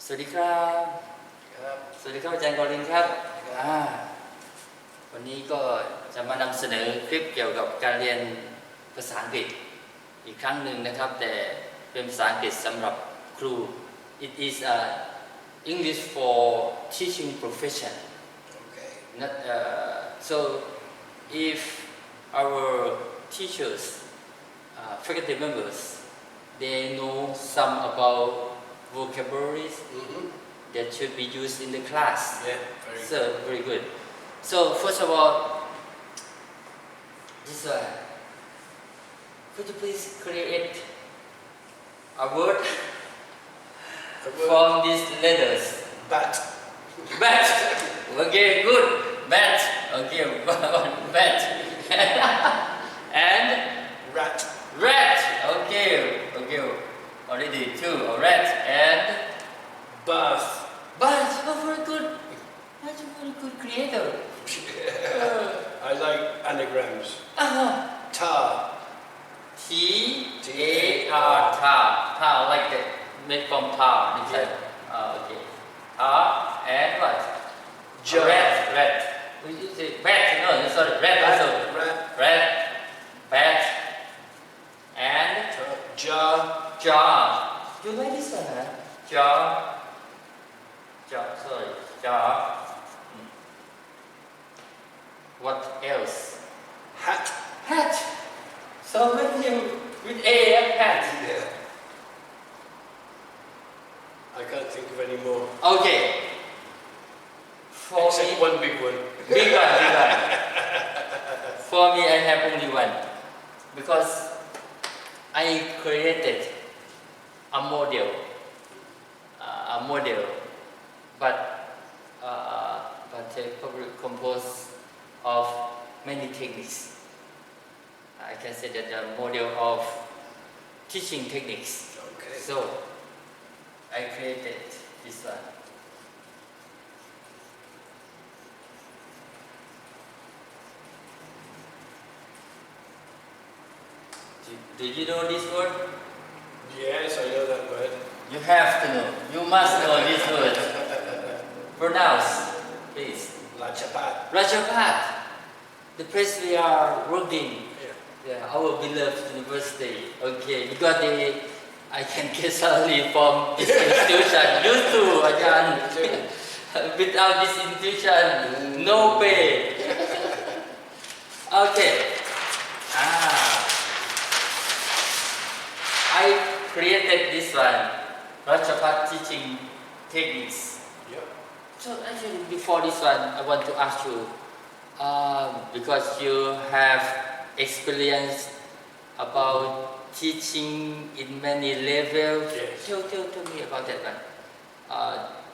สวัสดีครับสวัสดีครับอาจารย์กอลินครับวันนี้ก็จะมานำเสนอคลิปเกี่ยวกับการเรียนภาษาอังกฤษอีกครั้งหนึ่งนะครับแต่เป็นภาษาอังกฤษสำหรับครู It is English for teaching profession. Okay. Not, so if our teachers, faculty members, they know some about vocabularies that should be used in the class. Yeah, Very good. So first of all, this one. Could you please create a word from these letters? Bat. Bat. Okay, good. Bat. Okay, bat. And Rat. rat. Okay. Already two. A rat and Bath. bat. Oh, very good. That's a very good creator. I like anagrams. Tar. T-A-R. Tar. Tar like that. Made from tar. Inside. Okay. Tar and what? Jar. Rat. You say bat. No, sorry. Rat also. Rat. Bat. And Jar. jar. You like this one, huh? Jar. Sorry. Jar. What else? Hat. Hat. So when you with A, hat. Yeah. I can't think of any more. Okay. For Except me, one big one. big one. For me, I have only one because I created a model, but probably composed of many techniques. I can say that a model of teaching techniques. Okay. So I created this one. Do you know this word? Yes, I know that word. You have to know. You must know this word. Pronounce, please. Rajabhat. Rajabhat, the place we are working. Yeah. Our beloved university. Okay, because I can get salary from this institution. Used to, Ajarn. Without this institution, no pay. Okay. I created this one, Rajabhat teaching techniques. Yeah. So actually, before this one, I want to ask you, because you have experience about teaching in many levels. Yes. Tell me about that one.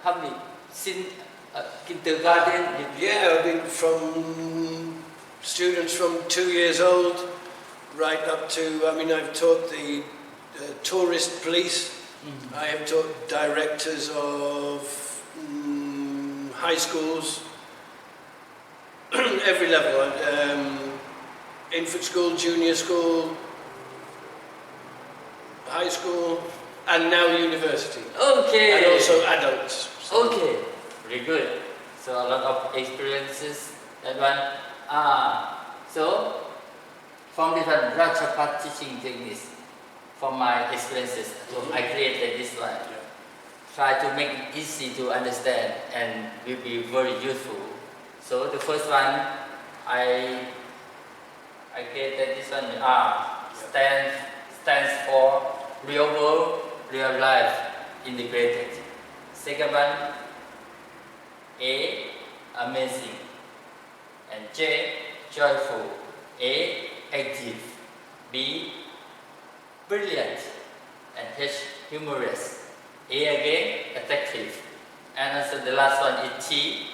How many since kindergarten? Yeah, I've been from students from 2 years old right up to, I've taught the tourist police. I have taught directors of high schools, every level, infant school, junior school, high school, and now university. Okay. And also adults. Okay, very good. So a lot of experiences. That one. So from this one, Rajabhat teaching techniques. From my experiences, so I created this one. Yeah. Try to make it easy to understand and will be very useful. So the first one, I created this one. Stands for real world, real life integrated. Second one, A, amazing, and J, joyful. A, active. B, brilliant, and H, humorous. A again, attractive. And also the last one is T,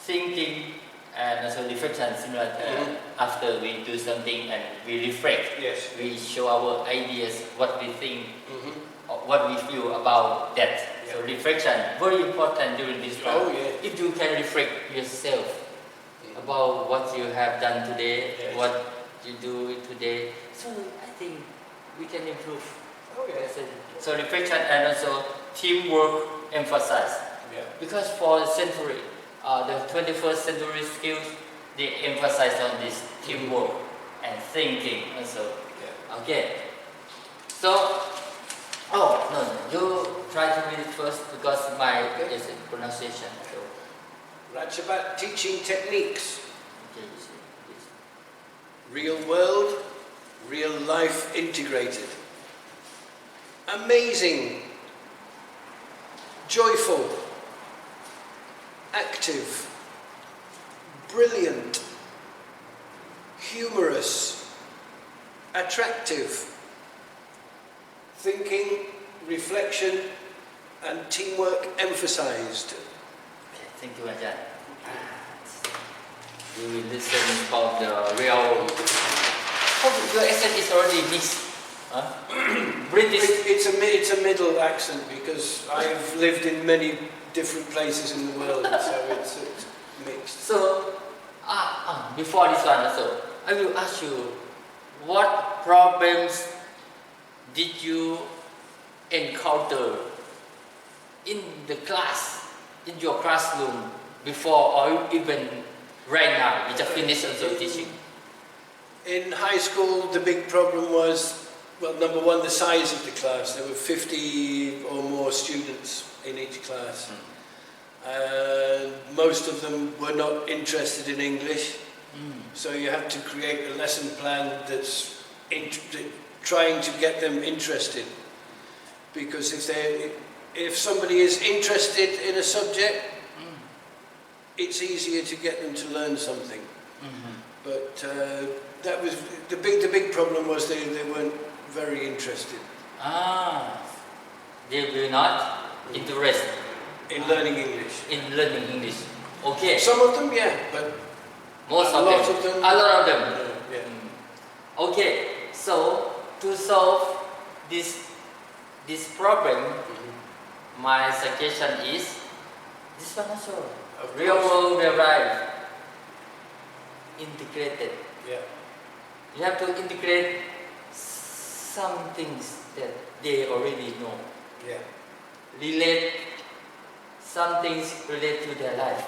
thinking, and also reflection, similar to after we do something and we reflect. Yes. We show our ideas, what we think, or what we feel about that. Yeah. So reflection, very important during this time. Oh, yeah. If you can reflect yourself about what you have done today, Yes. what you do today, so I think we can improve. Oh, yeah. So reflection and also teamwork emphasize. Yeah. Because for the century, the 21st century skills, they emphasize on this teamwork and thinking also. Yeah. Okay. So, oh no, you try to read it first because my is pronunciation. So, Rajabhat teaching techniques. okay, you see, please. Real world, real life integrated. Amazing. Joyful. Active. Brilliant. Humorous. Attractive. Thinking, reflection, and teamwork emphasized. Okay, thank you, Ajarn. You will listen about the real. Oh, your accent is already mixed. Huh? British. It's a middle accent because I've lived in many different places in the world, so it's mixed. So, before this one also, I will ask you, what problems did you encounter in the class, in your classroom, before or even right now? You just finished also teaching. In high school, the big problem was, well, number one, the size of the class. There were 50 or more students in each class. And most of them were not interested in English. So you have to create a lesson plan that's trying to get them interested. Because if somebody is interested in a subject, it's easier to get them to learn something. But that was the big problem was they weren't very interested They were not interested in learning English. Okay. Some of them, yeah, but Most a of lot them. of them. A lot of them. Yeah. Okay. So to solve this problem, my suggestion is this one also. Of Real course. world, real life. Integrated. Yeah. You have to integrate some things that they already know. Yeah. Relate some things relate to their life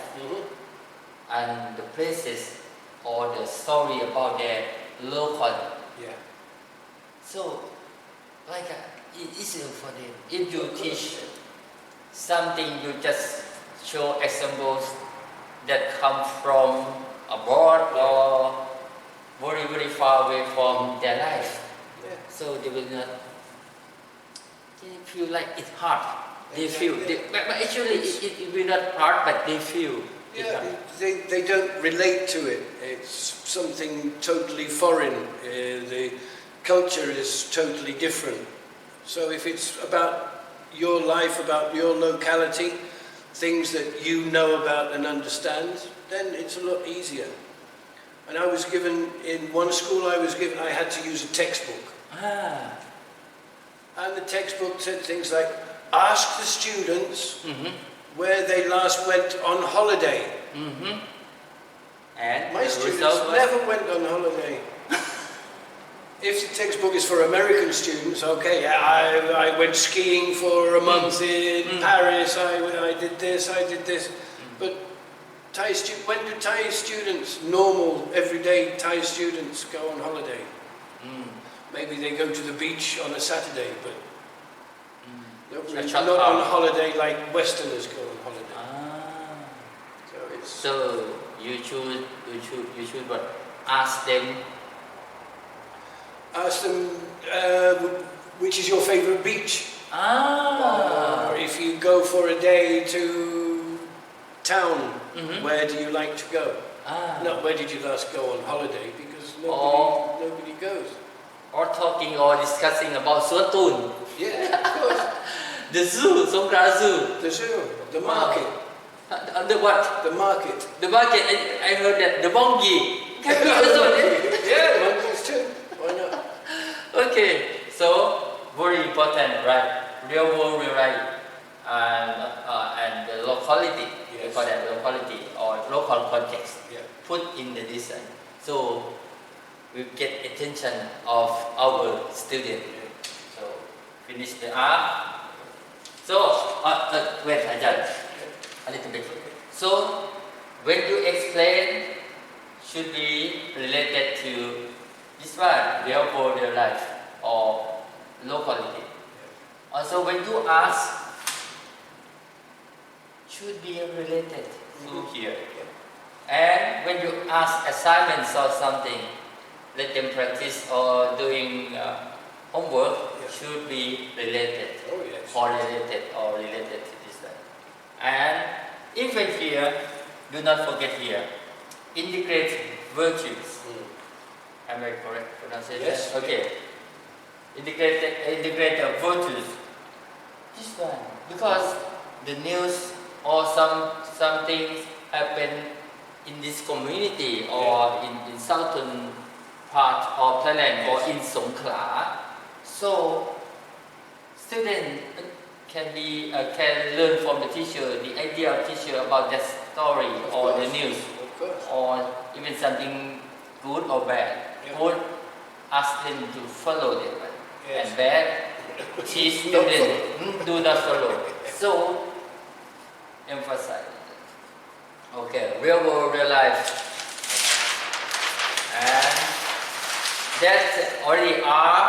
and the places or the story about their local. Yeah. So, like it's easier for them. If you teach something, you just show examples that come from abroad or very, very far away from their life. Yeah. So they will not. They feel like it's hard. They feel. But actually, it will not hard, but they feel. Yeah, they don't relate to it. It's something totally foreign. The culture is totally different. So if it's about your life, about your locality, things that you know about and understand, then it's a lot easier. And I was given, in one school I had to use a textbook. And the textbook said things like, ask the students where they last went on holiday. And My students never went on holiday. If the textbook is for American students, okay, I went skiing for a month in Paris, I did this. But when do Thai students, normal, everyday Thai students, go on holiday? Maybe they go to the beach on a Saturday, but not on holiday like Westerners go on holiday. So you should what? Ask them. Ask them which is your favorite beach. Or if you go for a day to town, where do you like to go? Not where did you last go on holiday, because nobody goes. Or talking or discussing about Suan Tun. Yeah, of course. The zoo, Songkran Zoo. The zoo, the market. The what? The market. The market. I heard that the monkey. Can be also. Yeah, monkeys too. Why not? Okay, so very important, right? Real world, real life, and the locality. Yes. We call that locality or local context. Yeah. Put in the design. So we get attention of our student. So finish the art. So, wait, Ajarn, a little bit. So, when you explain, should be related to this one, real world, real life, or locality. Also, when you ask, should be related to here. And when you ask assignments or something, let them practice or doing homework, should be related, correlated or related to this one. And even here, do not forget here, integrate virtues. Am I correct pronunciation? Yes. Okay. Integrate virtues. This one, because the news or some things happen in this community or in southern part of Thailand or in Songkhla. So students can learn from the teacher the idea of teacher about that story or the news or even something good or bad. Good, ask them to follow them, and bad, teach students do not follow. So emphasize. Okay, real world, real life, and that already Rajabhat.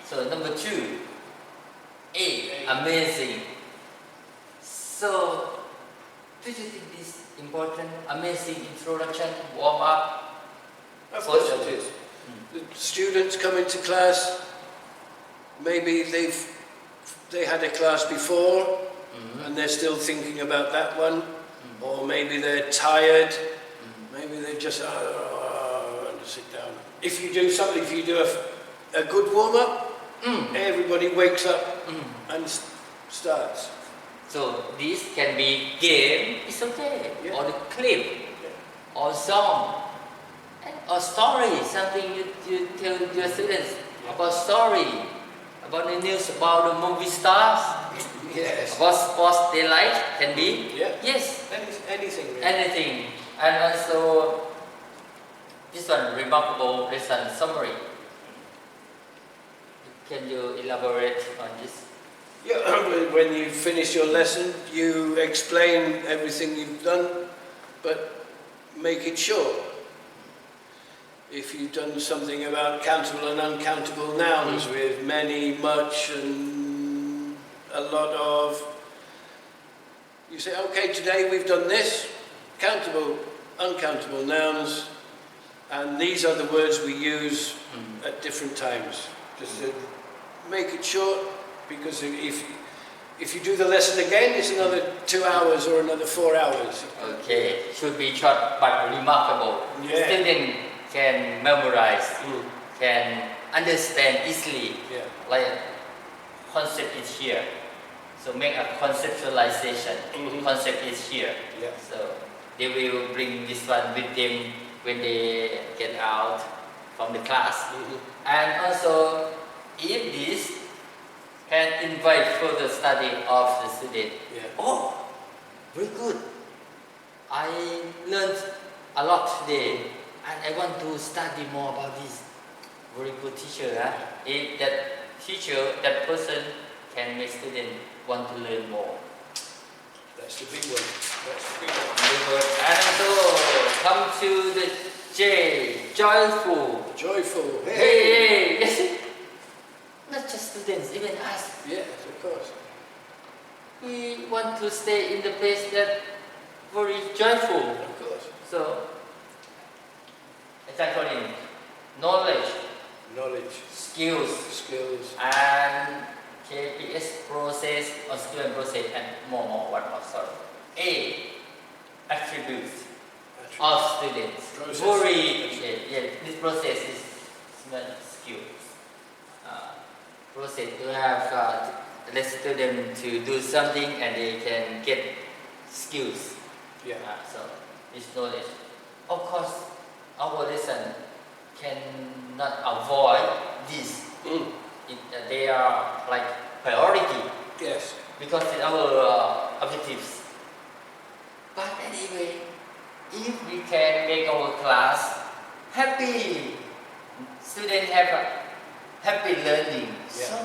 So number 2, A, amazing. So, do you think this important? Amazing introduction, warm up. Of course it is. The students come into class. Maybe they had a class before, and they're still thinking about that one, or maybe they're tired. Maybe they just sit down. If you do something, if you do a good warm up, everybody wakes up and starts. So this can be game, it's okay, or the clip, or song, or story. Something you tell your students about story, about the news, about the movie stars. Yes. What sports they like can be. Yes. Anything. Really. Anything. And also this one, remarkable lesson summary. Can you elaborate on this? Yeah, when you finish your lesson, you explain everything you've done, but make it short. If you've done something about countable and uncountable nouns with many, much, and a lot of, you say, okay, today we've done this, countable, uncountable nouns, and these are the words we use at different times. Just to make it short, because if you do the lesson again, it's another 2 hours or another 4 hours. Okay, should be short but remarkable. Student can memorize, can understand easily. Like concept is here, so make a conceptualization. Concept is here, so they will bring this one with them when they get out from the class. And also, if this can invite further study of the student. Oh, very good. I learned a lot today, and I want to study more about this. Very good teacher. If that teacher, that person can make student want to learn more. That's the big one. And also come to the J, joyful. Joyful. Hey. Not just students, even us. Yes, of course. We want to stay in the place that very joyful. Of course. So, Ajarn Colin, knowledge, skills, and KPS process or student process, and one more. Sorry. A, attributes of students. This process is not skills. Process to have let students to do something and they can get skills. So this knowledge. Of course, our lesson cannot avoid this. They are like priority. Yes. Because it's our objectives. But anyway, if we can make our class happy, students have happy learning. Yeah. So,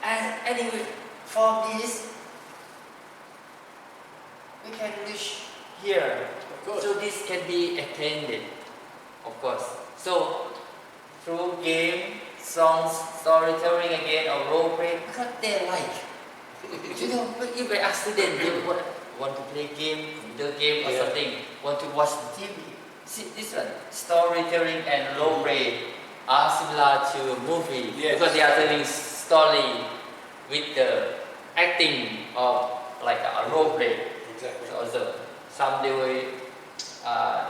and anyway, for this, we can reach here. Of course. So this can be attended, of course. So through game, songs, storytelling again, or role play, because they like. You know, if I ask students, they want to play game, video game or Yeah. something, want to watch TV. See, this one, storytelling and role play are similar to a movie Yes. because they are telling story with the acting of like a role play. Exactly. Also, some they will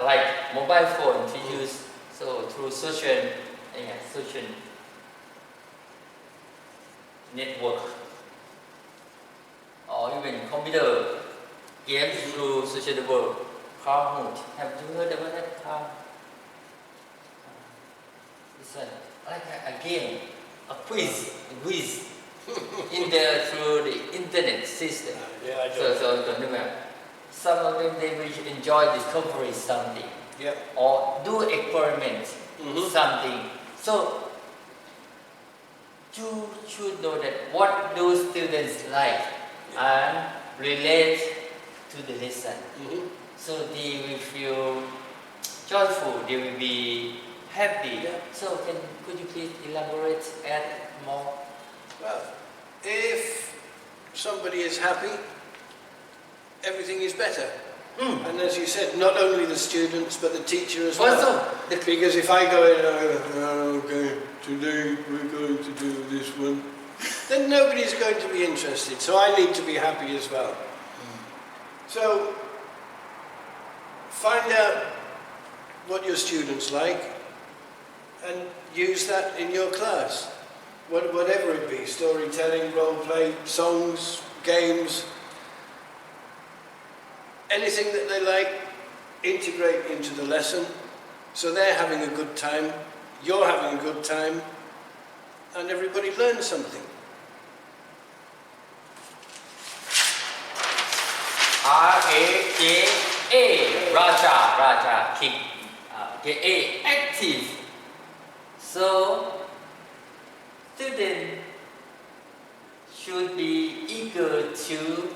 like mobile phone to use, so through social network or even computer games through social network. Kahoot. Have you heard about that? It's like a game, a quiz in the through the internet system. Yeah, I do. So some of them they will enjoy discovering something Yeah. or do experiment something. So you should know that what do students like and relate to the lesson. So they will feel joyful, they will be happy. Yeah. So could you please elaborate, add more? Well, if somebody is happy, everything is better. And as you said, not only the students but the teacher as well. Also, Because if I go in, okay, today we're going to do this one, then nobody's going to be interested. So I need to be happy as well. So find out what your students like and use that in your class. Whatever it be, storytelling, role play, songs, games, anything that they like, integrate into the lesson. So they're having a good time, you're having a good time, and everybody learns something. R-A-J-A, Raja, King. K-A, active. So, students should be eager to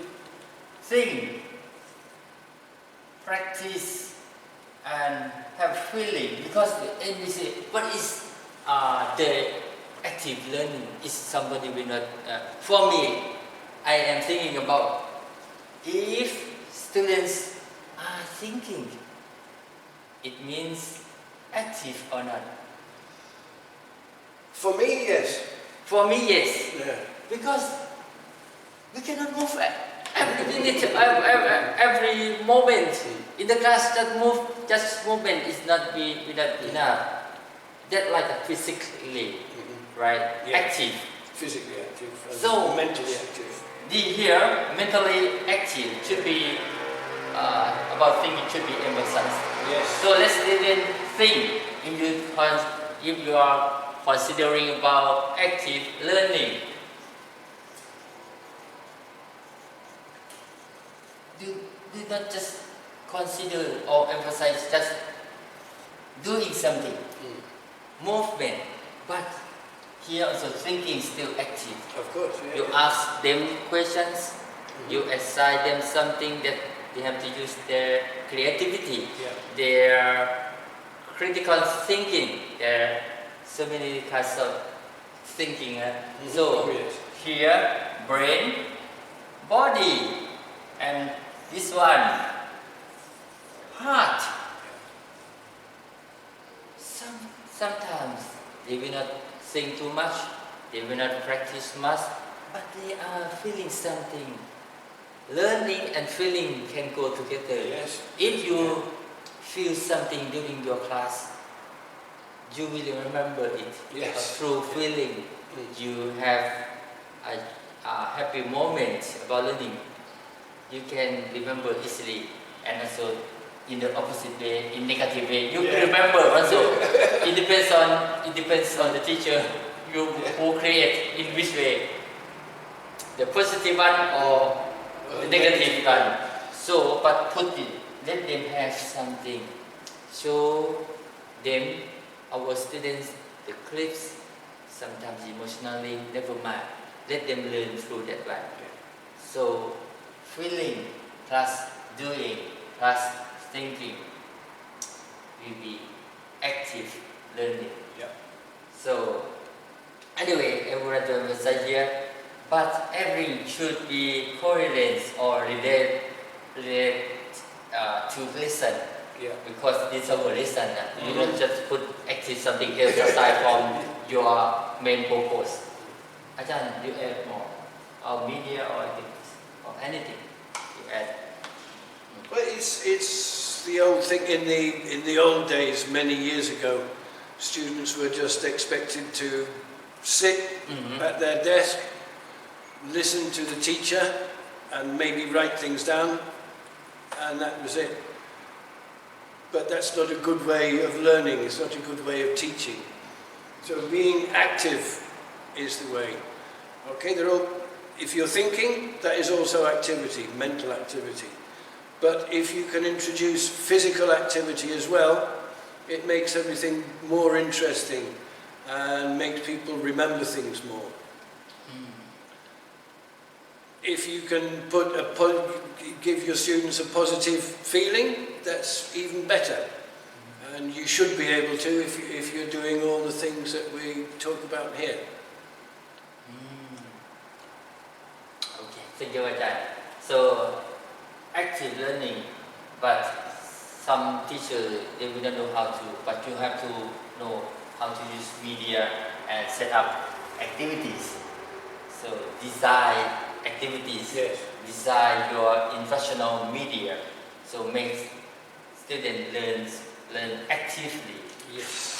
think, practice, and have feeling. Because we say, what is the active learning? Is somebody will not. For me, I am thinking about if students are thinking, it means active or not. For me, yes. For me, yes. Yeah. Because we cannot move every minute, every moment. In the class, just movement is not enough. That like a physically, right? Yeah. Active. Physically active and So- mentally active. Here, mentally active should be about thinking should be emphasized. Yes. So let's then think if you are considering about active learning. Do not just consider or emphasize just doing something, movement, but here also thinking still active. Of course, yeah. You ask them questions, you assign them something that they have to use their creativity, Yeah. their critical thinking, their so many kinds of thinking. So Oh, yes. here, brain, body, and this one, heart. Sometimes they will not think too much, they will not practice much, but they are feeling something. Learning and feeling can go together. Yes. If you feel something during your class, you will remember it. Yes. Through feeling, you have a happy moment about learning. You can remember easily, and also in the opposite way, in negative way, you Yeah. remember also. It depends on the teacher who create in which way, the positive one or the negative one. So, but put it, let them have something. Show them, our students, the clips, sometimes emotionally, never mind. Let them learn through that way. So, feeling plus doing plus thinking will be active learning. Yeah. So, anyway, everyone will say here, but everything should be correlates or relate to listen. Yeah. Because it's our listen. You don't just put active something else aside from your main purpose. Ajarn, you add more, or media or activities, or anything you add. Well, it's the old thing. In the old days, many years ago, students were just expected to sit at their desk, listen to the teacher, and maybe write things down, and that was it. But that's not a good way of learning. It's not a good way of teaching. So being active is the way. Okay, if you're thinking, that is also activity, mental activity. But if you can introduce physical activity as well, it makes everything more interesting and makes people remember things more. If you can give your students a positive feeling, that's even better. And you should be able to if you're doing all the things that we talk about here. Okay, thank you, Ajarn. So, active learning, but some teachers, they wouldn't know how to, but you have to know how to use media and set up activities. So, design activities, Yes. design your instructional media, so make students learn actively. Yes.